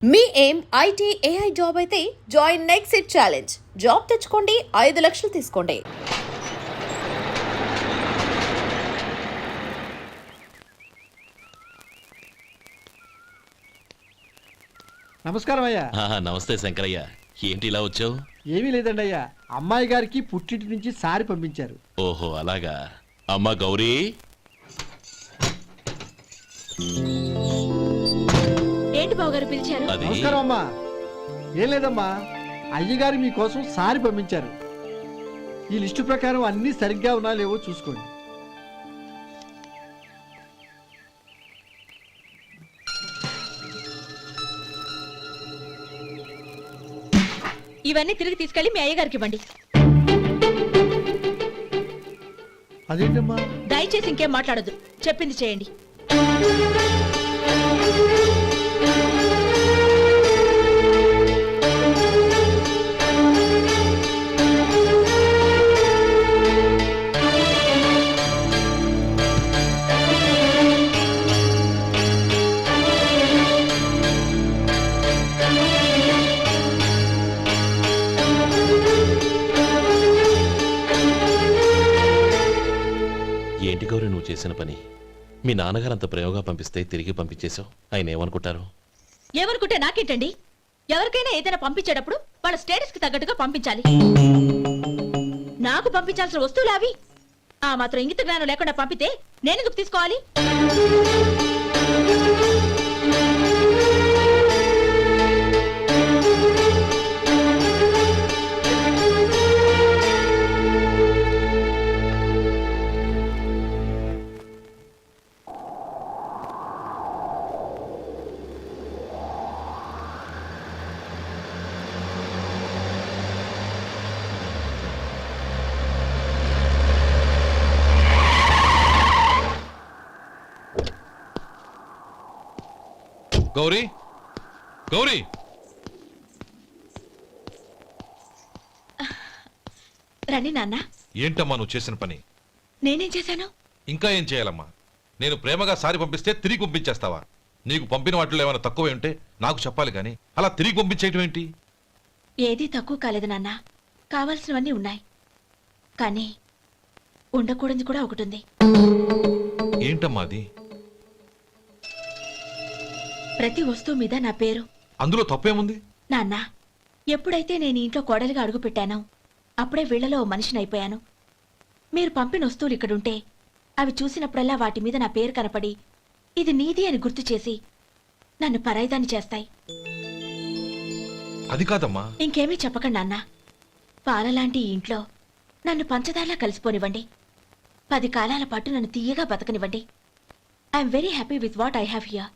మీ ఏం IT AI job అయితే join next it challenge. Job తెచ్చుకోండి, 5 లక్షలు తీసుకోండి. నమస్కారం అయ్యా. నమస్తే శంకరయ్య, ఏంటి ఇలా వచ్చావు? ఏమీ లేదండి అయ్యా, అమ్మాయి గారికి పుట్టింటి నుంచి సారి పంపించారు. ఓహో అలాగా. అమ్మా గౌరీ, ఏంటి బావగారు పిలిచారు? అది నమస్కారం అమ్మా. ఏం లేదమ్మా, అయ్యగారు మీకోసం సారి పంపించారు. ఈ లిస్టు ప్రకారం అన్ని సరిగ్గా ఉన్నా లేవో చూసుకోండి. ఇవన్నీ తిరిగి తీసుకెళ్లి మీ అయ్యగారికి ఇవ్వండి. అదేంటమ్మా? దయచేసి ఇంకేం మాట్లాడొద్దు, చెప్పింది చేయండి. ఏంటి గౌరీ నువ్వు చేసిన పని? మీ నాన్నగారు అంత ప్రయోగా పంపిస్తే తిరిగి పంపించేశావు. ఆయన ఏమనుకుంటారు? ఏమనుకుంటే నాకేంటండి? ఎవరికైనా ఏదైనా పంపించేటప్పుడు వాళ్ళ స్టేటస్ కి తగ్గట్టుగా పంపించాలి. నాకు పంపించాల్సిన వస్తువులు అవి. ఆ మాత్రం ఇంగిత జ్ఞానం లేకుండా పంపితే నేనెందుకు తీసుకోవాలి? గౌరీ, గౌరీ, రండి నాన్న. ఏంటమ్మా నువ్వు చేసిన పని? నేనేం చేశాను? ఇంకా ఏం చేయాలమ్మా? నేను ప్రేమగా సారి పంపిస్తే తిరిగి పంపించేస్తావా? నీకు పంపిన వాటిలో ఏమైనా తక్కువ ఉంటే నాకు చెప్పాలి కానీ అలా తిరిగి పంపించేయటం ఏంటి? ఏదీ తక్కువ కాలేదు నాన్న, కావాల్సినవన్నీ ఉన్నాయి. కానీ ఉండకూడదు కూడా ఒకటి ఉంది. ఏంటమ్మా అది? ప్రతి వస్తువు మీద నా పేరు. అందులో తప్పేముంది? నాన్న, ఎప్పుడైతే నేను ఇంట్లో కోడలిగా అడుగు పెట్టానో అప్పుడే వీళ్లలో మనిషిని అయిపోయాను. మీరు పంపిన వస్తువులు ఇక్కడుంటే అవి చూసినప్పుడల్లా వాటి మీద నా పేరు కనపడి ఇది నీది అని గుర్తు చేసి నన్ను పరాయిదాన్ని చేస్తాయి. అది కాదమ్మా. ఇంకేమీ చెప్పకండి నాన్న. పాలలాంటి ఈ ఇంట్లో నన్ను పంచదారలా కలిసిపోనివ్వండి. 10 కాలాల పాటు నన్ను తీయగా బతకనివ్వండి. I'm very happy with what I have here.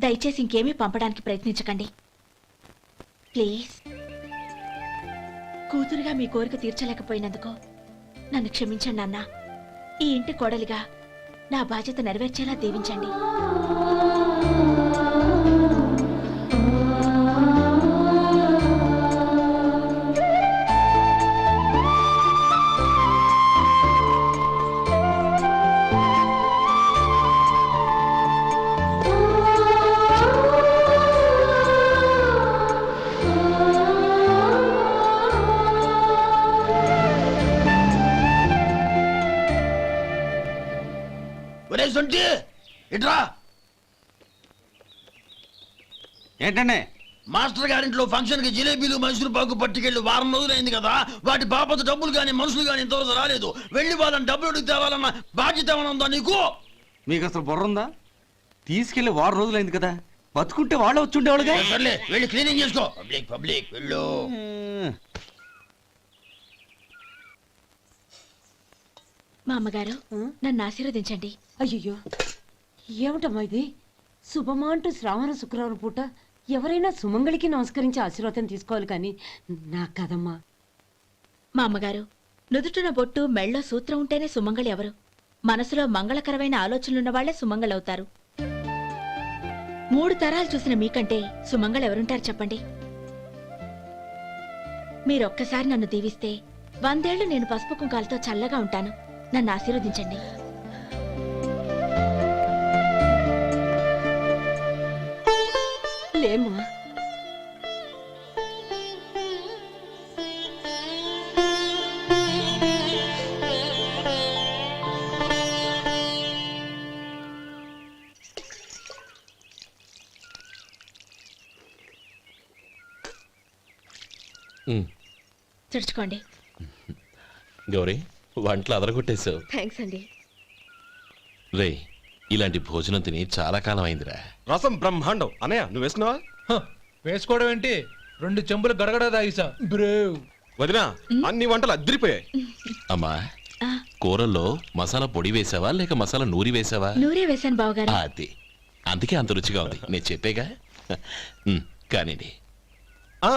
దయచేసి ఇంకేమీ పంపడానికి ప్రయత్నించకండి ప్లీజ్. కూతురుగా మీ కోరిక తీర్చలేకపోయినందుకు నన్ను క్షమించండి నాన్న. ఈ ఇంటి కోడలిగా నా బాధ్యత నెరవేర్చేలా దీవించండి. ఇట్రా. ఏంటండి? మాస్టర్ గారింట్లో ఫంక్షన్ కి జిలేబీలు మైసూరు పాకు పట్టుకెళ్ళి వారం రోజులైంది కదా. వాటి బాపత డబ్బులు గాని మనుషులు గాని ఇంతవరకు రాలేదు. వెళ్ళి వాళ్ళని డబ్బులు అడిగి తేవాలన్న బాధ్యత ఏమైనా ఉందా నీకు? మీకు అసలు బుర్ర ఉందా? తీసుకెళ్లి వారం రోజులైంది కదా, బతుకుంటే వాళ్ళు వచ్చి ఉండేవాళ్ళుగా. సర్లే, వెళ్ళి క్లీనింగ్ చేసుకో. పబ్లిక్ పబ్లిక్ వెళ్ళు. మా అమ్మగారు నన్ను ఆశీర్వదించండి. అయ్యో, ఏమిటమ్మా ఇది? శుభమా అంటూ శ్రావణ శుక్రవారం పూట ఎవరైనా సుమంగళికి నమస్కరించి ఆశీర్వాదం తీసుకోవాలి కానీ నాకు కదమ్మా. మా అమ్మగారు, నుదుటిన బొట్టు మెళ్ళో సూత్రం ఉంటేనే సుమంగళి ఎవరు? మనసులో మంగళకరమైన ఆలోచనలున్న వాళ్లే సుమంగళవుతారు. 3 తరాలు చూసిన మీకంటే సుమంగళ ఎవరుంటారు చెప్పండి? మీరొక్కసారి నన్ను దీవిస్తే 100 ఏళ్లు నేను పసుపు కుంకాలతో చల్లగా ఉంటాను. నన్ను ఆశీర్వదించండి. లేమ్మా. ఉమ్, తుడుచుకోండి. గౌరీ వంటలు అదరగొట్టేశావు. థ్యాంక్స్ అండి. రే ఇలాంటి భోజనం తిని చాలా కాలం అయిందిరా. రసం బ్రహ్మాండం. అనయ్య నువ్వు వేసుకున్నావా? వేసుకోవడం ఏంటి, 2 చెంబులు గడగడ తాగిసా బ్రేవ్. వదినా అన్ని వంటలు అద్దరిపోయాయి. అమ్మా ఆ, కూరల్లో మసాలా పొడి వేసావా లేక మసాలా నూరి వేసావా? నూరే వేశాను బావగారు. అది అందుకే అంత రుచిగా ఉంది. నేను చెప్పేగా. కానివ్వండి. ఆ.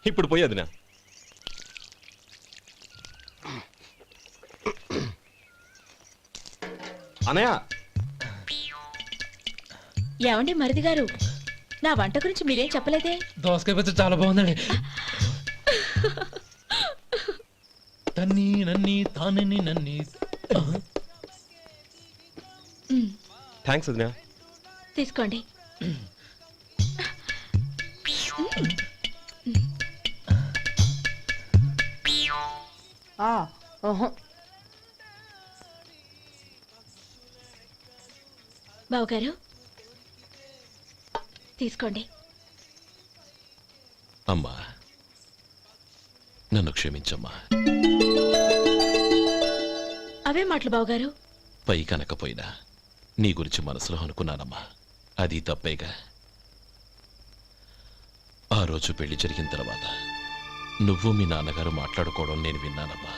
ఇప్పుడు పోయి వదినా. అనయ్య ఏమండి మరిది గారు, నా వంట గురించి మీరేం చెప్పలేదే? దోసకాయ పచ్చడి చాలా బాగుందండి. తన్ని నన్ని తానని నన్ని. థ్యాంక్స్ వదినా. తీసుకోండి. ఓహో. బావగారు తీసుకోండి. అమ్మా నన్ను క్షమించమ్మా. అవే మాటలు బావగారు. పై కనకపోయినా నీ గురించి మనసులో అనుకున్నానమ్మా. అది తప్పేగా. ఆ రోజు పెళ్లి జరిగిన తర్వాత నువ్వు మీ నాన్నగారు మాట్లాడుకోవడం నేను విన్నానమ్మా.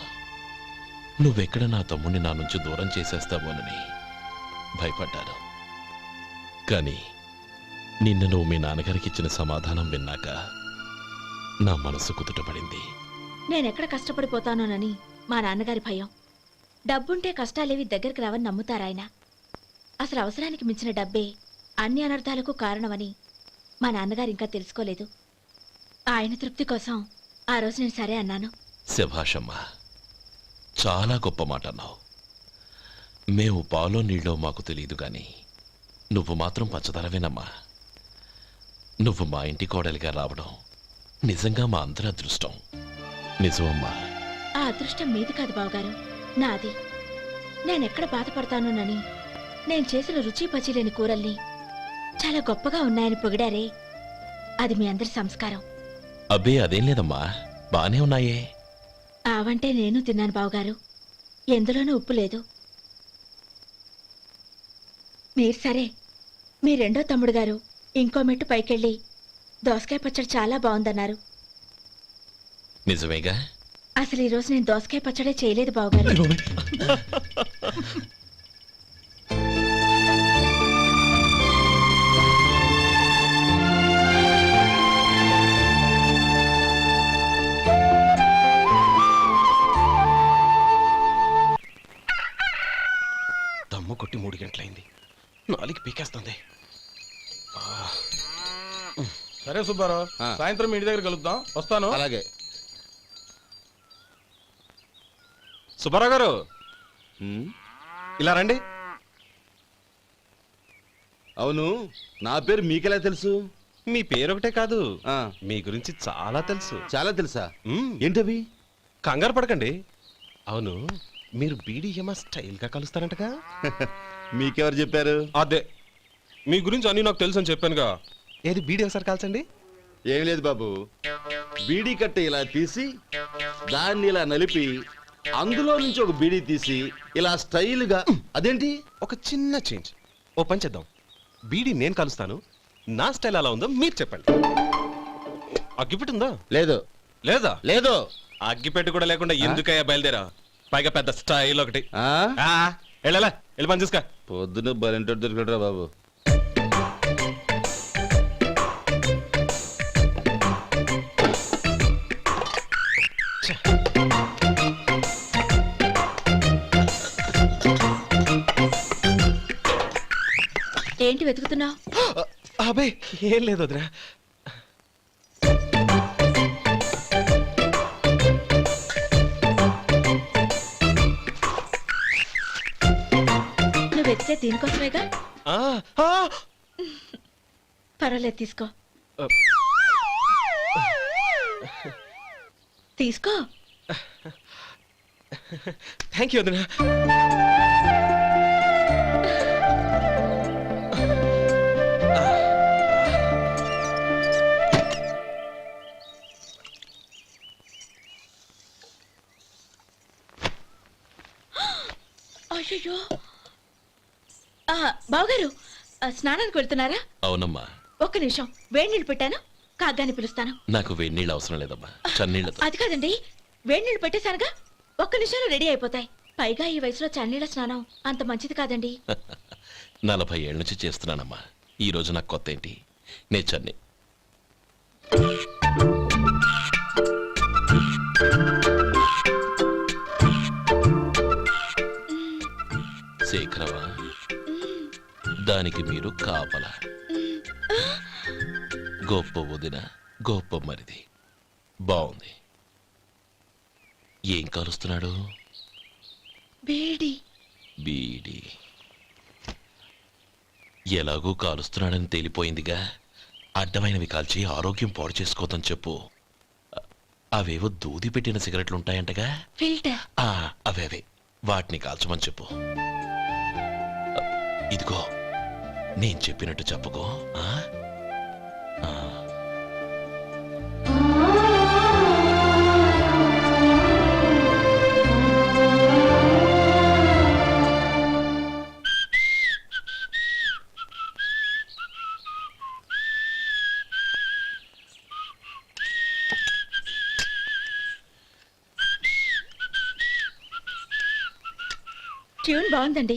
నువ్వెక్కడ నా తమ్ముడిని నా నుంచి దూరం చేసేస్తావోనని భయపడ్డాను. కానీ నిన్న నువ్వు మీ నాన్నగారికి ఇచ్చిన సమాధానం విన్నాక నా మనసు కుదుటపడింది. నేనెక్కడ కష్టపడిపోతానోనని మా నాన్నగారి భయం. డబ్బుంటే కష్టాలేవి దగ్గరికి రావని నమ్ముతారాయన. అసలు అవసరానికి మించిన డబ్బే అన్ని అనర్థాలకు కారణమని మా నాన్నగారు ఇంకా తెలుసుకోలేదు. ఆయన తృప్తి కోసం ఆ రోజు నేను సరే అన్నాను. శభాషమ్మా, చాలా గొప్ప మాట అన్నావు. మేము పాలో నీళ్ళో మాకు తెలియదు కానీ నువ్వు మాత్రం పచ్చదనవేనమ్మా. నువ్వు మా ఇంటి కోడలిగా రావడం నిజంగా మా అందరి అదృష్టం. నిజమమ్మా. ఆ అదృష్టం మీది కాదు బావగారు, నాది. నేనెక్కడ బాధపడతానోనని నేను చేసిన రుచి పచిలేని కూరల్ని చాలా గొప్పగా ఉన్నాయని పొగిడారే, అది మీ అందరి సంస్కారం. అబ్బే అదేం లేదమ్మా, బానే ఉన్నాయే. ఆవంటే నేను తిన్నాను బావగారు, ఎందులోనూ ఉప్పు లేదు. మీరు సరే, మీ రెండో తమ్ముడు గారు ఇంకో మెట్టు పైకెళ్ళి దోసకాయ పచ్చడి చాలా బాగుందన్నారు. నిజమేగా. అసలు ఈరోజు నేను దోసకాయ పచ్చడే చేయలేదు బావగారు. దమ్ము కొట్టి 3 గంటలైంది. 4కి పీకేస్తుంది. సరే సుబ్బారావు, సాయంత్రం మీ ఇంటి దగ్గర కలుద్దాం. వస్తాను. అలాగే. సుబ్బారావు గారు ఇలా రండి. అవును, నా పేరు మీకెలా తెలుసు? మీ పేరు ఒకటే కాదు, మీ గురించి చాలా తెలుసు. చాలా తెలుసా? ఏంటవి? కంగారు పడకండి. అవును, మీరు బీడీఎం స్టైల్ గా కలుస్తారంటగా? మీకెవరు చెప్పారు? అదే, మీ గురించి అన్ని నాకు తెలుసు అని చెప్పానుగా. ఏది బీడీ ఒకసారి కాల్చండి. ఏం లేదు బాబు, బీడీ కట్ట ఇలా తీసి దాన్ని ఇలా నలిపి అందులో నుంచి ఒక బీడీ తీసి ఇలా స్టైల్గా. అదేంటి? ఒక చిన్న చేంజ్. ఓ పని చేద్దాం, బీడీ నేను కలుస్తాను, నా స్టైల్ అలా ఉందో మీరు చెప్పండి. అగ్గిపెట్టి ఉందా? లేదు. లేదా? లేదు. అగ్గిపెట్టి కూడా లేకుండా ఎందుకయ్యా బయలుదేరా? పైగా పెద్ద స్టైల్ ఒకటి. వెళ్ళాలా, వెళ్ళి పని చూసుకో. పొద్దున బలింటో దొరికడరా బాబు. ఏంటి వెతుకుతున్నావు? అబే ఏం లేదు వదినా. నువ్వు తెస్తే దీనికోసమేగా. ఆ, ఆ, పర్వాలేదు తీసుకో. తీసుకో. థ్యాంక్ యూ వదినా. అయ్యో బావగారు, స్నానానికి వెళ్తున్నారా? అవునమ్మా. ఒక్క నిమిషం, వేడి నీళ్ళు పెట్టాను, కాగ్గాని పిలుస్తాను. నాకు వేడి నీళ్ళు అవసరం లేదమ్మా, చన్నీళ్ళతో. అది కాదండి, వేడి నీళ్ళు పెట్టేశానుగా, ఒక్క నిమిషంలో రెడీ అయిపోతాయి. పైగా ఈ వయసులో చన్నీళ్ళ స్నానం అంత మంచిది కాదండి. 40 ఏళ్ళ నుంచి చేస్తున్నానమ్మా. ఈ రోజు నాకు కొత్త ఏంటి? నే చన్ని. శేఖరవా, దానికి మీరు కాపలా. గొప్ప వదిన, గొప్ప మరిది. బాగుంది. ఏం కాలుస్తున్నాడు? బీడి. బీడి ఎలాగూ కాలుస్తున్నాడని తేలిపోయిందిగా. అడ్డమైనవి కాల్చి ఆరోగ్యం పాడు చేసుకోదని చెప్పు. అవేవో దూది పెట్టిన సిగరెట్లు ఉంటాయంటగా. ఫిల్టర్. అవే వాటిని కాల్చమని చెప్పు. ఇదిగో నేను చెప్పినట్టు చెప్పుకో. ట్యూన్ బాగుందండి.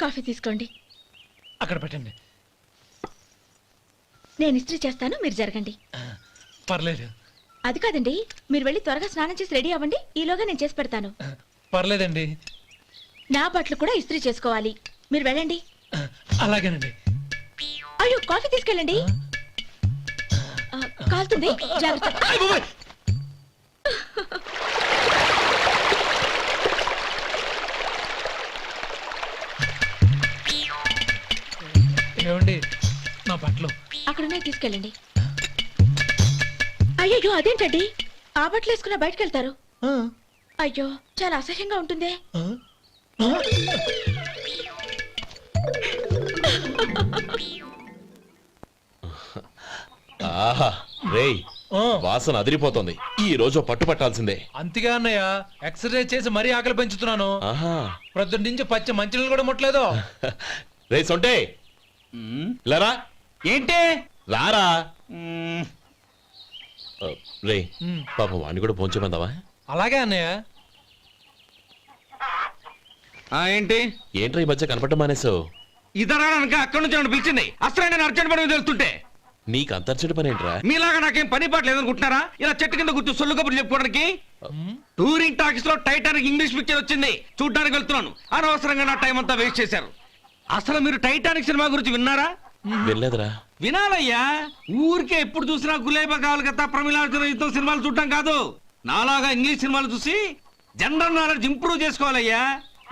కాఫీ తీసుకోండి. అక్కడ పెట్టండి. నేను ఇస్త్రీ చేస్తాను, మీరు జరగండి. పర్లేదు. అది కాదండి, మీరు వెళ్ళి త్వరగా స్నానం చేసి రెడీ అవ్వండి, ఈలోగా నేను చేసి పెడతాను. పర్లేదండి. నా బట్టలు కూడా ఇస్త్రీ చేసుకోవాలి, మీరు వెళ్ళండి. అలాగేనండి. అయ్యో, కాఫీ తీసుకెళ్ళండి. కాలుతుంది, జాగ్రత్త. ఏమండి, నా బట్టలు అక్కడున్నాయి, తీసుకెళ్ళండి. అయ్యో, అదేంటండి, ఆ బట్టలు వేసుకున్న బయటకు వెళ్తారు? అయ్యో, చాలా అసహ్యంగా ఉంటుందే. ఆహా రేయ్, వాసన అదిరిపోతుంది. ఈ రోజు పట్టు పట్టాల్సిందే. అంతగా అన్నయ్య, ఎక్సర్సైజ్ చేసి మరీ ఆకలి పెంచుతున్నాను. ఆహా, ప్రొద్దున నుంచి పచ్చి మంచినీళ్ళు కూడా ముట్టలేదు. రే సొంటే, లరా. ఏంటి? రారా. రే, పాపం వాడిని కూడా పోంచమందావా? అలాగే అన్నయ్య. ఏంటి? ఏంట్రా ఈ మధ్య కనపడటం మానేసావు? ఇతరా అక్కడి నుంచి నన్ను పిలిచింది. అసలు నేను అర్జెంట్ పని మీద వెళ్తుంటే నీకు అంతర్చడి పని ఏంట్రా? మీలాగా నాకేం పని పాట లేదనుకుంటున్నారా? ఇలా చెట్టు కింద కూర్చో సొల్లు కబుర్లు చెప్పుకోవడానికి. టూరింగ్ టాకీస్ లో టైటానిక్ ఇంగ్లీష్ పిక్చర్ వచ్చింది, చూడ్డానికి వెళ్తున్నాను. అనవసరంగా నా టైం అంతా వేస్ట్ చేశారు. అసలు మీరు టైటానిక్ సినిమా గురించి విన్నారా? వెళ్ళలేదురా. వినాలయ్యా. ఊరికే ఎప్పుడు చూసినా గులేబా కావాలి కదా, ప్రమిళార్జున యుద్ధం సినిమాలు చూడటం కాదు. నాలాగా ఇంగ్లీష్ సినిమాలు చూసి జనరల్ నాలెడ్జ్ ఇంప్రూవ్ చేసుకోవాలయ్యా.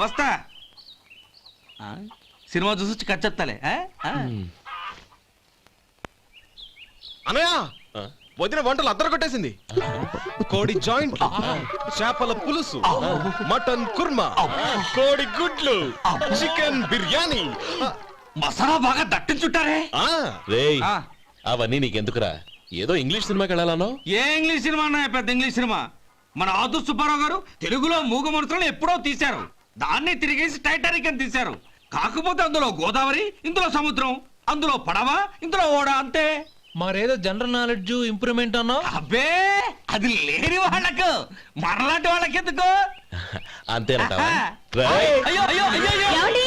వస్తా. సినిమా చూసి కచ్చెత్తాలే. అనయ్య, వదిన వంటలు అద్దరు కొట్టేసింది. కోడి జాయింట్, చేపల పులుసు, మటన్ కుర్మా, కోడి గుడ్లు, చికెన్ బిర్యానీ, మసాలా బాగా దట్టించుంటారే. రేయ్, అవన్నీ నీకెందుకురా? ఏదో ఇంగ్లీష్ సినిమాకి వెళ్ళాలనో. ఏ ఇంగ్లీష్ సినిమా అన్నా? పెద్ద ఇంగ్లీష్ సినిమా. మన ఆదు సుబ్బారావు గారు తెలుగులో మూగ మనుషులను ఎప్పుడో తీశారు. దాన్ని తిరిగేసి టైటానిక్ అని తీశారు. కాకపోతే అందులో గోదావరి, ఇందులో సముద్రం, అందులో పడవ, ఇందులో ఓడ, అంతే. మరేదో జనరల్ నాలెడ్జ్ ఇంప్రూవ్మెంట్ అన్నా? అబ్బే, అది లేని వాళ్ళకు, మరలాంటి వాళ్ళకి ఎందుకు? అంతేనట. అయ్యో అయ్యో అయ్యో ఏమండి?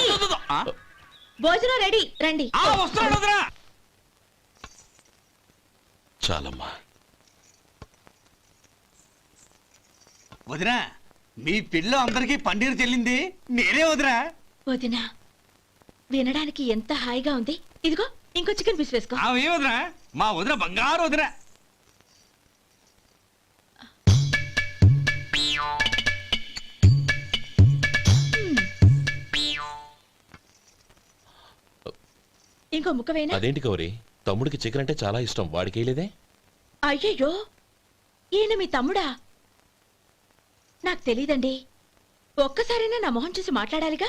భోజనం రెడీ, రండి. వస్తున్నాడు వదరా. చాలమ్మా. వదినా, మీ పిల్ల అందరికీ పన్నీరు చెల్లింది నేనే వదినా. వదినా, వినడానికి ఎంత హాయిగా ఉంది. ఇదిగో ఇంకో చికెన్ పీస్ వేసుకో. ఏ వదినా, మా వదిన బంగారు వదినా. ఇంకో ముక్క వేయనా? అదేంటి గౌరీ, తమ్ముడికి చికెన్ అంటే చాలా ఇష్టం, వాడికి వేయలేదే? అయ్యయ్యో, ఈయన మీ తమ్ముడా? నాకు తెలీదండి. ఒక్కసారైనా నా మొహం చూసి మాట్లాడాలిగా,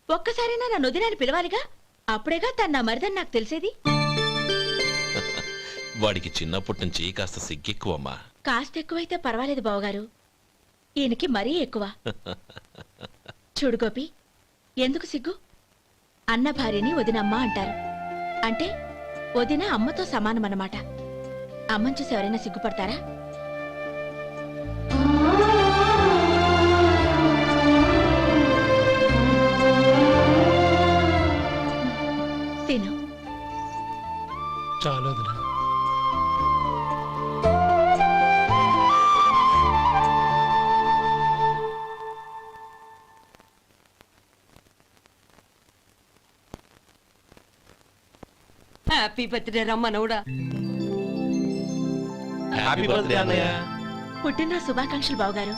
ఒక్కసారైనా నా నొదినాన్ని పిలవాలిగా, అప్పుడేగా తన నా మరిదని నాకు తెలిసేది. వాడికి చిన్నప్పటి నుంచి కాస్త సిగ్గెక్కువమ్మా. కాస్త ఎక్కువైతే పర్వాలేదు బావగారు, ఈయనకి మరీ ఎక్కువ. చూడు గోపి, ఎందుకు సిగ్గు? అన్న భార్యని వదినమ్మ అంటారు. అంటే వదిన అమ్మతో సమానమన్నమాట. అమ్మని చూసి ఎవరైనా సిగ్గుపడతారా? తిను. చాలు వదినా. హ్యాపీ బర్త్డే రా మనవడా. హ్యాపీ బర్త్డే అన్నయ్య. పుట్టినరోజు శుభాకాంక్షలు బావగారు.